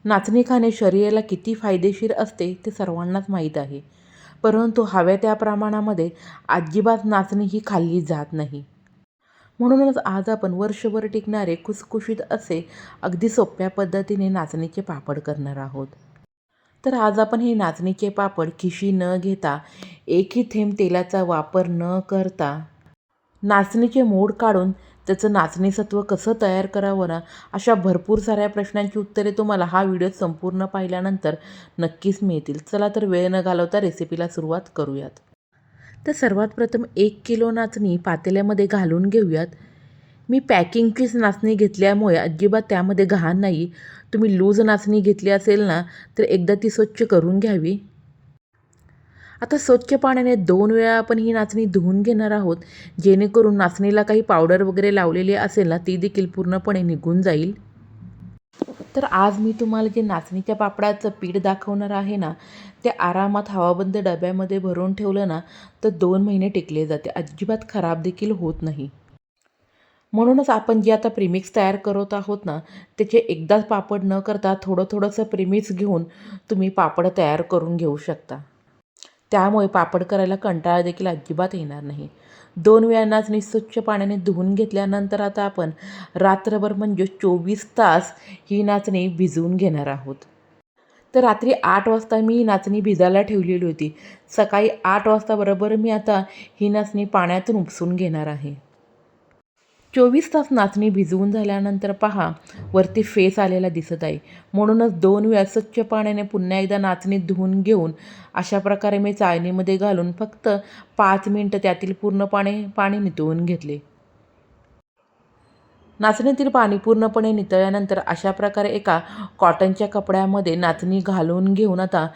नाचणी खाणे शरीराला किती फायदेशीर असते ते सर्वांनाच माहीत आहे. परंतु हव्या त्या प्रमाणामध्ये अजिबात नाचणी ही खाल्ली जात नाही. म्हणूनच आज आपण वर्षभर टिकणारे खुसखुशीत असे अगदी सोप्या पद्धतीने नाचणीचे पापड करणार आहोत. तर आज आपण हे नाचणीचे पापड खिशी न घेता, एकही थेंब तेलाचा वापर न करता नाचणीचे मोड काढून त्याचं नाचणी सत्व कसं तयार करावं ना, अशा भरपूर साऱ्या प्रश्नांची उत्तरे तुम्हाला हा व्हिडिओ संपूर्ण पाहिल्यानंतर नक्कीच मिळतील. चला तर वेळ न घालवता रेसिपीला सुरुवात करूयात. तर सर्वात प्रथम 1 किलो नाचणी पातेल्यामध्ये घालून घेऊयात. मी पॅकिंगचीच नाचणी घेतल्यामुळे अजिबात त्यामध्ये घाण नाही. तुम्ही लूज नाचणी घेतली असेल ना, तर एकदा ती स्वच्छ करून घ्यावी. आता स्वच्छ पाण्याने 2 वेळा आपण ही नाचणी धुवून घेणार आहोत, जेणेकरून नाचणीला काही पावडर वगैरे लावलेली असेल ना, ती देखील पूर्णपणे निघून जाईल. तर आज मी तुम्हाला जे नाचणीच्या पापडाचं पीठ दाखवणार आहे ना, ते आरामात हवाबंद डब्यामध्ये भरून ठेवलं ना, तर 2 महिने टिकले जाते. अजिबात खराब देखील होत नाही. म्हणूनच आपण जे आता प्रीमिक्स तयार करत आहोत ना, त्याचे एकदाच पापड न करता थोडंसं प्रीमिक्स घेऊन तुम्ही पापड तयार करून घेऊ शकता. त्यामुळे पापड करायला कंटाळा देखील अजिबात येणार नाही. 2 वेळा नाचणी स्वच्छ पाण्याने धुवून घेतल्यानंतर आता आपण रात्रभर म्हणजे 24 तास ही नाचणी भिजवून घेणार आहोत. तर रात्री 8 वाजता मी ही नाचणी भिजायला ठेवलेली होती. सकाळी 8 वाजता बरोबर मी आता ही नाचणी पाण्यातून उपसून घेणार आहे. 24 तास नाचणी भिजवून झाल्यानंतर पहा, वरती फेस आलेला दिसत आहे. म्हणूनच 2 वेळा स्वच्छ पाण्याने पुन्हा एकदा नाचणी धुवून घेऊन अशा प्रकारे मी चाळणीमध्ये घालून फक्त 5 मिनिटं त्यातील पूर्ण पाणी निथळून घेतले. नाचणीतील पाणी पूर्णपणे निथळल्यानंतर अशा प्रकारे एका कॉटनच्या कपड्यामध्ये नाचणी घालून घेऊन आता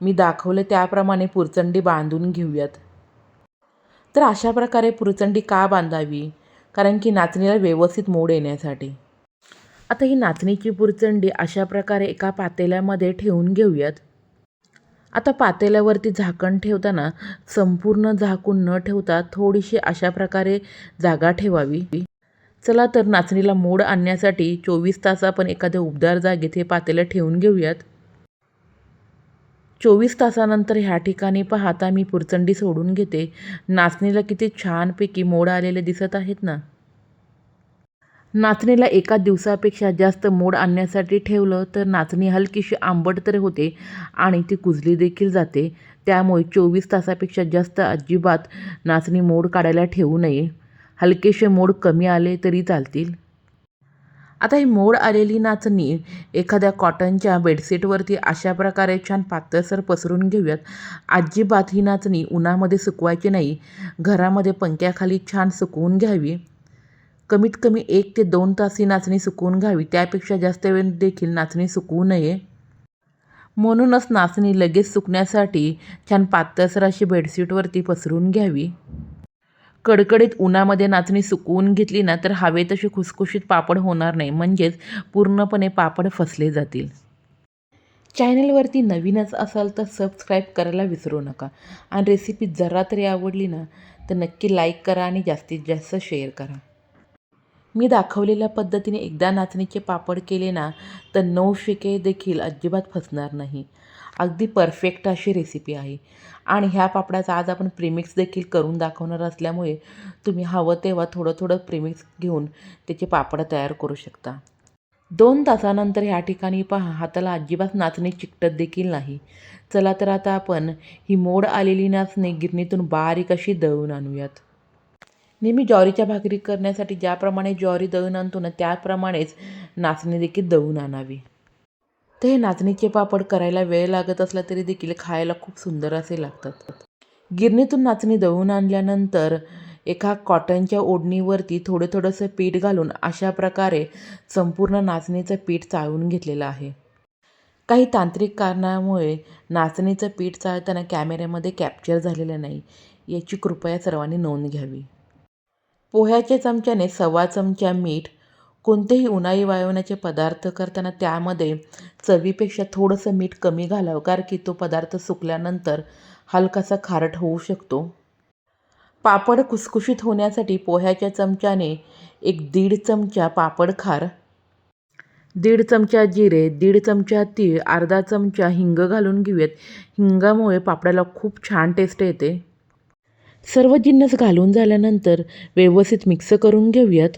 मी दाखवले त्याप्रमाणे पुरचंडी बांधून घेऊयात. तर अशा प्रकारे पुरचंडी का बांधावी? कारण की नाचणीला व्यवस्थित मोड येण्यासाठी. आता ही नाचणीची पुरचंडी अशा प्रकारे एका पातेल्यामध्ये ठेवून घेऊयात. आता पातेल्यावरती झाकण ठेवताना संपूर्ण झाकून न ठेवता थोडीशी अशा प्रकारे जागा ठेवावी. चला तर नाचणीला मोड आणण्यासाठी 24 तास आपण एखाद्या उबदार जागेत हे पातेलं ठेवून घेऊयात. 24 तासानंतर ह्या ठिकाणी पाहता मी पुरचंडी सोडून घेते. नाचणीला किती छानपैकी मोड आलेले दिसत आहेत ना. नाचणीला एका दिवसापेक्षा जास्त मोड आणण्यासाठी ठेवलं तर नाचणी हलकीशी आंबट तर होते आणि ती कुजली देखील जाते. त्यामुळे 24 तासापेक्षा जास्त अजिबात नाचणी मोड काढायला ठेवू नये. हलकेसे मोड कमी आले तरी चालतील. आता ही मोड आलेली नाचणी एखाद्या कॉटनच्या बेडशीटवरती अशा प्रकारे छान पातळसर पसरून घेऊयात. अजिबात ही नाचणी उन्हामध्ये सुकवायची नाही. घरामध्ये पंख्याखाली छान सुकवून घ्यावी. कमीत कमी 1 ते 2 तास ही नाचणी सुकवून घ्यावी. त्यापेक्षा जास्त वेळ देखील नाचणी सुकवू नये. म्हणूनच नाचणी लगेच सुकण्यासाठी छान पातळसर अशी बेडशीटवरती पसरून घ्यावी. कडकडीत उन्हामध्ये नाचणी सुकवून घेतली ना, तर हवे तसे खुसखुशीत पापड होणार नाही, म्हणजेच पूर्णपणे पापड फसले जातील. चॅनलवरती नवीनच असाल तर सबस्क्राईब करायला विसरू नका आणि रेसिपी जरा तरी आवडली ना, तर नक्की लाईक करा आणि जास्तीत जास्त शेअर करा. मी दाखवलेल्या पद्धतीने एकदा नाचणीचे पापड केले ना, तर 9 शिके देखील अजिबात फसणार नाही. अगदी परफेक्ट अशी रेसिपी आहे आणि ह्या पापडाचा आज आपण प्रीमिक्स देखील करून दाखवणार असल्यामुळे तुम्ही हवं तेव्हा थोडं प्रीमिक्स घेऊन त्याचे पापड तयार करू शकता. 2 तासानंतर ह्या ठिकाणी पहा, हाताला अजिबात नाचणी चिकटत देखील नाही. चला तर आता आपण ही मोड आलेली नाचणी गिरणीतून बारीक अशी दळून आणूयात. नेहमी ज्वारीच्या भाकरी करण्यासाठी ज्याप्रमाणे ज्वारी दळून आणतो ना, त्याप्रमाणेच नाचणी देखील दळून आणावी. तर हे नाचणीचे पापड करायला वेळ लागत असला तरी देखील खायला खूप सुंदर असे लागतात. गिरणीतून नाचणी दळून आणल्यानंतर एका कॉटनच्या ओढणीवरती थोडंसं पीठ घालून अशा प्रकारे संपूर्ण नाचणीचं पीठ चाळून घेतलेलं आहे. काही तांत्रिक कारणामुळे नाचणीचं पीठ चाळताना कॅमेऱ्यामध्ये कॅप्चर झालेलं नाही, याची कृपया सर्वांनी नोंद घ्यावी. पोह्याच्या चमच्याने 1/2 चमचा मीठ. कोणतेही उन्हाळी वाळवण्याचे पदार्थ करताना त्यामध्ये चवीपेक्षा थोडंसं मीठ कमी घालावं, कारण की तो पदार्थ सुकल्यानंतर हलकासा खारट होऊ शकतो. पापड खुसखुशीत होण्यासाठी पोह्याच्या चमच्याने 1-1.5 चमचा पापड खार. दीड चमचा जिरे, दीड चमचा तीळ, अर्धा चमचा हिंग घालून घेऊयात. हिंगामुळे पापडाला खूप छान टेस्ट येते. सर्व जिन्नस घालून झाल्यानंतर व्यवस्थित मिक्स करून घेऊयात.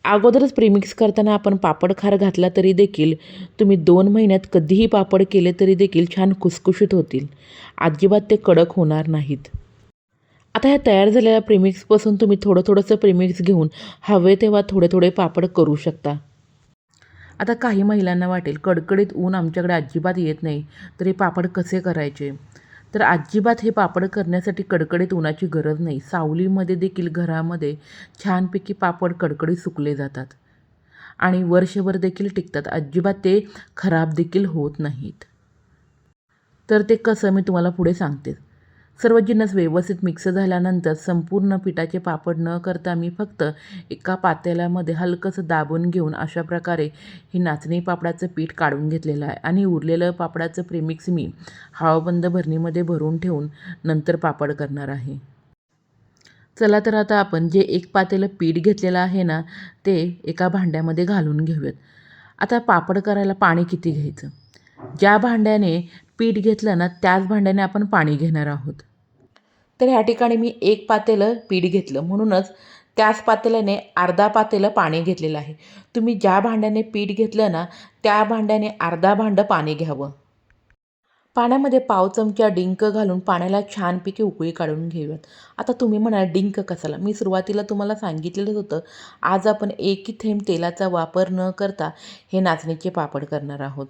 अगोदरच प्रीमिक्स करताना आपण पापड खार घातला तरी देखील तुम्ही 2 महिन्यात कधीही पापड केले तरी देखील छान खुसखुशीत होतील. अजिबात ते कडक होणार नाहीत. आता ह्या तयार झालेल्या प्रीमिक्सपासून तुम्ही थोडंसं प्रीमिक्स घेऊन हवे तेव्हा थोडे पापड करू शकता. आता काही महिलांना वाटेल कडकडीत ऊन आमच्याकडे अजिबात येत नाही, तर हे पापड कसे करायचे? तर अजिबात हे पापड करण्यासाठी कडकडीत उन्हाची गरज नाही. सावलीमध्ये देखील घरामध्ये छानपैकी पापड कडकडीत सुकले जातात आणि वर्षभर देखील टिकतात. अजिबात ते खराब देखील होत नाहीत. तर ते कसं मी तुम्हाला पुढे सांगते. सर्व जिन्नस व्यवस्थित मिक्स झाल्यानंतर संपूर्ण पिठाचे पापड न करता मी फक्त एका पातेल्यामध्ये हलकंसं दाबून घेऊन अशा प्रकारे हे नाचणी पापडाचं पीठ काढून घेतलेलं आहे आणि उरलेलं पापडाचं प्रीमिक्स मी हवाबंद भरणीमध्ये भरून ठेवून नंतर पापड करणार आहे. चला तर आता आपण जे एक पातेलं पीठ घेतलेलं आहे ना, ते एका भांड्यामध्ये घालून घेऊयात. आता पापड करायला पाणी किती घ्यायचं? ज्या भांड्याने पीठ घेतलं ना, त्याच भांड्याने आपण पाणी घेणार आहोत. तर ह्या ठिकाणी मी एक पातेलं पीठ घेतलं, म्हणूनच त्याच पातेल्याने अर्धा पातेलं पाणी घेतलेलं आहे. तुम्ही ज्या भांड्याने पीठ घेतलं ना, त्या भांड्याने अर्धा भांडं पाणी घ्यावं. पाण्यामध्ये पाव चमचा डिंक घालून पाण्याला छानपैकी उकळी काढून घेऊयात. आता तुम्ही म्हणाल डिंक कशाला? मी सुरुवातीला तुम्हाला सांगितलेलंच होतं, आज आपण एकही थेंब तेलाचा वापर न करता हे नाचणीचे पापड करणार आहोत.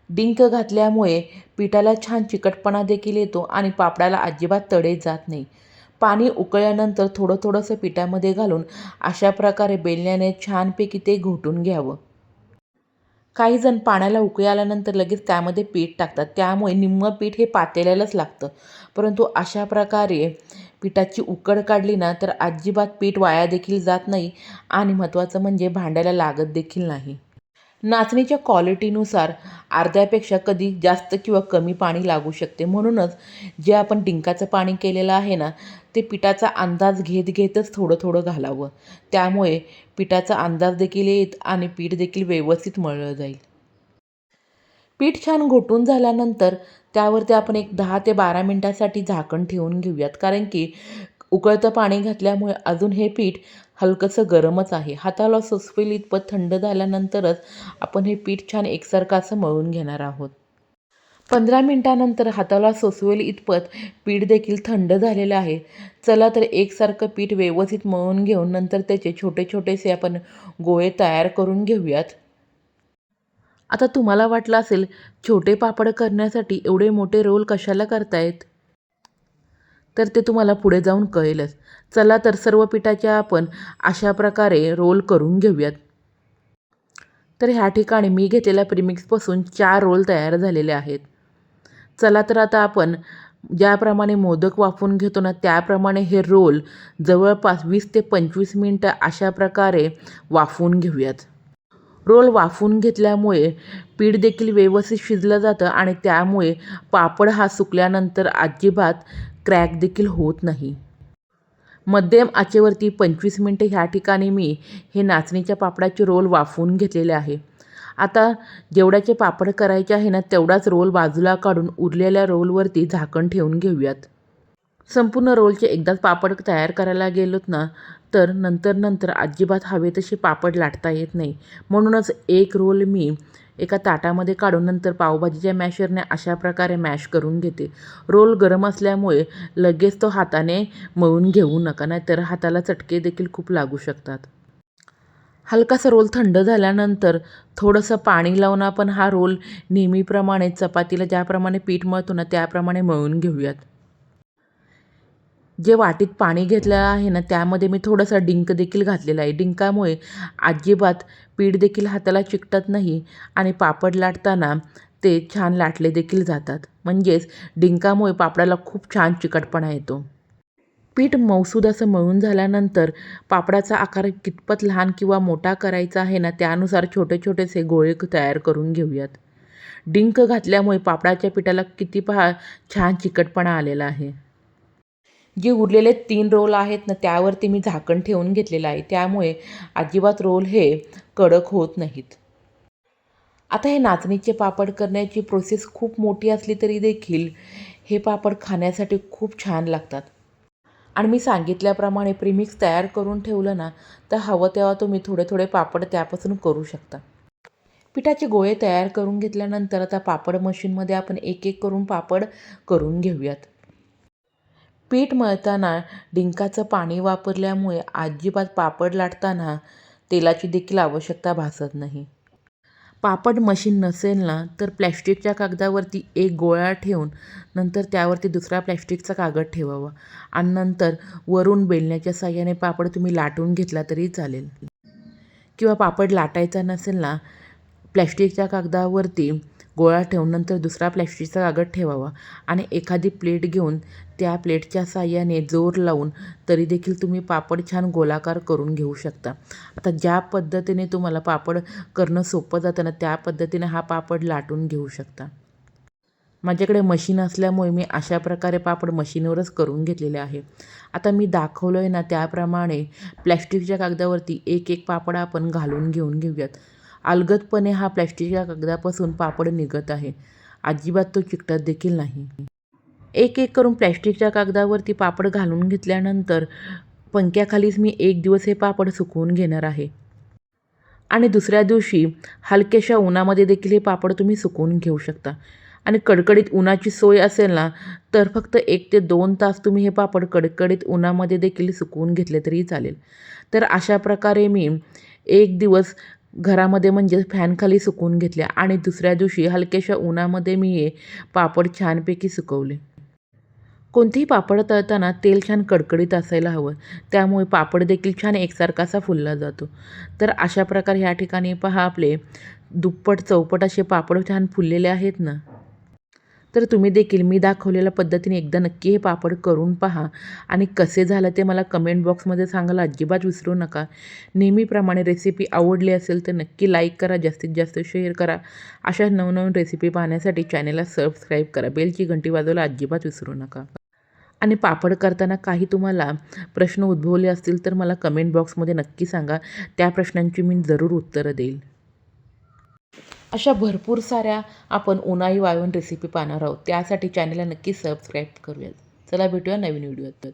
डिंक घातल्यामुळे पिठाला छान चिकटपणा देखील येतो आणि पापडाला अजिबात तडे जात नाही. पाणी उकळल्यानंतर थोडंसं पिठामध्ये घालून अशा प्रकारे बेलण्याने छानपैकी ते घोटून घ्यावं. काही जण पाण्याला उकळी आल्यानंतर लगेच त्यामध्ये पीठ टाकतात, त्यामुळे निम्मं पीठ हे पातेल्यालाच लागतं. परंतु अशा प्रकारे पिठाची उकड काढली ना, तर अजिबात पीठ वाया देखील जात नाही आणि महत्त्वाचं म्हणजे भांड्याला लागत देखील नाही. नाचणीच्या क्वालिटीनुसार अर्ध्यापेक्षा कधी जास्त किंवा कमी पाणी लागू शकते. म्हणूनच जे आपण डिंकाचं पाणी केलेलं आहे ना, ते पिठाचा अंदाज घेतच थोडं घालावं. त्यामुळे पिठाचा अंदाज देखील येईल आणि पीठ देखील व्यवस्थित मळलं जाईल. पीठ छान घोटून झाल्यानंतर त्यावरती आपण एक 10 ते 12 मिनिटांसाठी झाकण ठेवून घेऊयात. कारण की उकळतं पाणी घातल्यामुळे अजून हे पीठ हलकंसं गरमच आहे. हाताला सोसवेल इतपत थंड झाल्यानंतरच आपण हे पीठ छान एकसारखं असं मळून घेणार आहोत. 15 मिनिटांनंतर हाताला सोसवेल इतपत पीठ देखील थंड झालेलं आहे. चला तर एकसारखं पीठ व्यवस्थित मळून घेऊन नंतर त्याचे छोटेसे आपण गोळे तयार करून घेऊयात. आता तुम्हाला वाटलं असेल, छोटे पापड करण्यासाठी एवढे मोठे रोल कशाला करतायत? तर ते तुम्हाला पुढे जाऊन कळेलच. चला तर सर्व पिठाच्या आपण अशा प्रकारे रोल करून घेऊयात. तर ह्या ठिकाणी मी घेतलेल्या प्रीमिक्सपासून 4 रोल तयार झालेले आहेत. चला तर आता आपण ज्याप्रमाणे मोदक वाफवून घेतो ना, त्याप्रमाणे हे रोल जवळपास 20 ते 25 मिनिटं अशा प्रकारे वाफवून घेऊयात. रोल वाफवून घेतल्यामुळे पीठ देखील व्यवस्थित शिजलं जातं आणि त्यामुळे पापड हा सुकल्यानंतर अजिबात क्रॅक देखील होत नाही. मध्यम आचेवरती 25 मिनिटं ह्या ठिकाणी मी हे नाचणीच्या पापडाचे रोल वाफवून घेतलेले आहे. आता जेवढ्याचे पापड करायचे आहे ना, तेवढाच रोल बाजूला काढून उरलेल्या रोलवरती झाकण ठेवून घेऊयात. संपूर्ण रोलचे एकदाच पापड तयार करायला गेलोत ना, तर नंतर अजिबात हवे तसे पापड लाटता येत नाही. म्हणूनच एक रोल मी एका ताटामध्ये काढून नंतर पावभाजीच्या मॅशरने अशा प्रकारे मॅश करून घेते. रोल गरम असल्यामुळे लगेच तो हाताने मळून घेऊ नका, नाहीतर हाताला चटके देखील खूप लागू शकतात. हलकासा रोल थंड झाल्यानंतर थोडंसं पाणी लावून आपण हा रोल नेहमीप्रमाणे चपातीला ज्याप्रमाणे पीठ मळतो ना, त्याप्रमाणे मळून घेऊयात. जे वाटीत पाणी घेतलेलं आहे ना, त्यामध्ये मी थोडासा डिंक देखील घातलेला आहे. डिंकामुळे अजिबात पीठ देखील हाताला चिकटत नाही आणि पापड लाटताना ते छान लाटले देखील जातात. म्हणजेच डिंकामुळे पापडाला खूप छान चिकटपणा येतो. पीठ मऊसूद असं मळून झाल्यानंतर पापडाचा आकार कितपत लहान किंवा मोठा करायचा आहे ना, त्यानुसार छोटेसे गोळे तयार करून घेऊयात. डिंक घातल्यामुळे पापडाच्या पिठाला किती छान चिकटपणा आलेला आहे. जे उरलेले 3 रोल आहेत ना त्यावरती मी झाकण ठेवून घेतलेलं आहे, त्यामुळे अजिबात रोल हे कडक होत नाहीत. आता हे नाचणीचे पापड करण्याची प्रोसेस खूप मोठी असली तरी देखील हे पापड खाण्यासाठी खूप छान लागतात. आणि मी सांगितल्याप्रमाणे प्रीमिक्स तयार करून ठेवलं ना तर हवं तेव्हा तुम्ही थोडे थोडे पापड त्यापासून करू शकता. पिठाचे गोळे तयार करून घेतल्यानंतर आता पापड मशीनमध्ये आपण एक एक करून पापड करून घेऊयात. पीठ मळताना डिंकाचं पाणी वापरल्यामुळे अजिबात पापड लाटताना तेलाची देखील आवश्यकता भासत नाही. पापड मशीन नसेल ना तर प्लॅस्टिकच्या कागदावरती एक गोळा ठेवून नंतर त्यावरती दुसरा प्लॅस्टिकचा कागद ठेवावा आणि नंतर वरून बेलण्याच्या साहाय्याने पापड तुम्ही लाटून घेतला तरी चालेल. किंवा पापड लाटायचा नसेल ना, प्लॅस्टिकच्या कागदावरती गोळा ठेवून नंतर दुसरा प्लॅस्टिकचा कागद ठेवावा आणि एखादी प्लेट घेऊन त्या प्लेटच्या साहाय्याने जोर लावून तरी देखील तुम्ही पापड छान गोलाकार करून घेऊ शकता. आता ज्या पद्धतीने तुम्हाला पापड करणं सोपं जातं ना त्या पद्धतीने हा पापड लाटून घेऊ शकता. माझ्याकडे मशीन असल्यामुळे मी अशा प्रकारे पापड मशीनवरच करून घेतलेले आहे. आता मी दाखवलं आहे ना त्याप्रमाणे प्लॅस्टिकच्या कागदावरती एक एक पापड आपण घालून घेऊयात. अलगदपणे हा प्लॅस्टिकच्या कागदापासून पापड निघत आहे, अजिबात तो चिकटत देखील नाही. एक एक करून प्लॅस्टिकच्या कागदावरती पापड घालून घेतल्यानंतर पंख्याखालीच मी 1 दिवस हे पापड सुकवून घेणार आहे आणि दुसऱ्या दिवशी हलक्याशा उन्हामध्ये देखील हे पापड तुम्ही सुकवून घेऊ शकता. आणि कडकडीत उन्हाची सोय असेल ना तर फक्त 1 ते 2 तास तुम्ही हे पापड कडकडीत उन्हामध्ये देखील सुकवून घेतले तरी चालेल. तर अशा प्रकारे मी 1 दिवस घरामध्ये म्हणजे फॅनखाली सुकवून घेतले आणि दुसऱ्या दिवशी हलक्याशा उन्हामध्ये मी हे पापड छानपैकी सुकवले. कोणतेही पापड तळताना तेल छान कडकडीत असायला हवं, त्यामुळे पापड देखील छान एकसारखा असा फुलला जातो. तर अशा प्रकारे ह्या ठिकाणी पहा आपले दुप्पट चौपट असे पापड छान फुललेले आहेत ना. तर तुम्ही देखील मी दाखवलेल्या पद्धतीने एकदा नक्की हे पापड करून पहा आणि कसे झालं ते मला कमेंट बॉक्समध्ये सांगायला अजिबात विसरू नका. नेहमीप्रमाणे रेसिपी आवडली असेल तर नक्की लाईक करा, जास्तीत जास्त शेअर करा. अशा नवनवीन रेसिपी पाहण्यासाठी चॅनेलला सबस्क्राईब करा, बेलची घंटी वाजवायला अजिबात विसरू नका. आणि पापड करताना काही तुम्हाला प्रश्न उद्भवले असतील तर मला कमेंट बॉक्समध्ये नक्की सांगा, त्या प्रश्नांची मी जरूर उत्तरं देईल. अशा भरपूर साऱ्या आपण उन्हाळी वाळवण रेसिपी पाहणार आहोत, त्यासाठी चॅनलला नक्की सबस्क्राईब करूयात. चला भेटूया नवीन व्हिडिओत.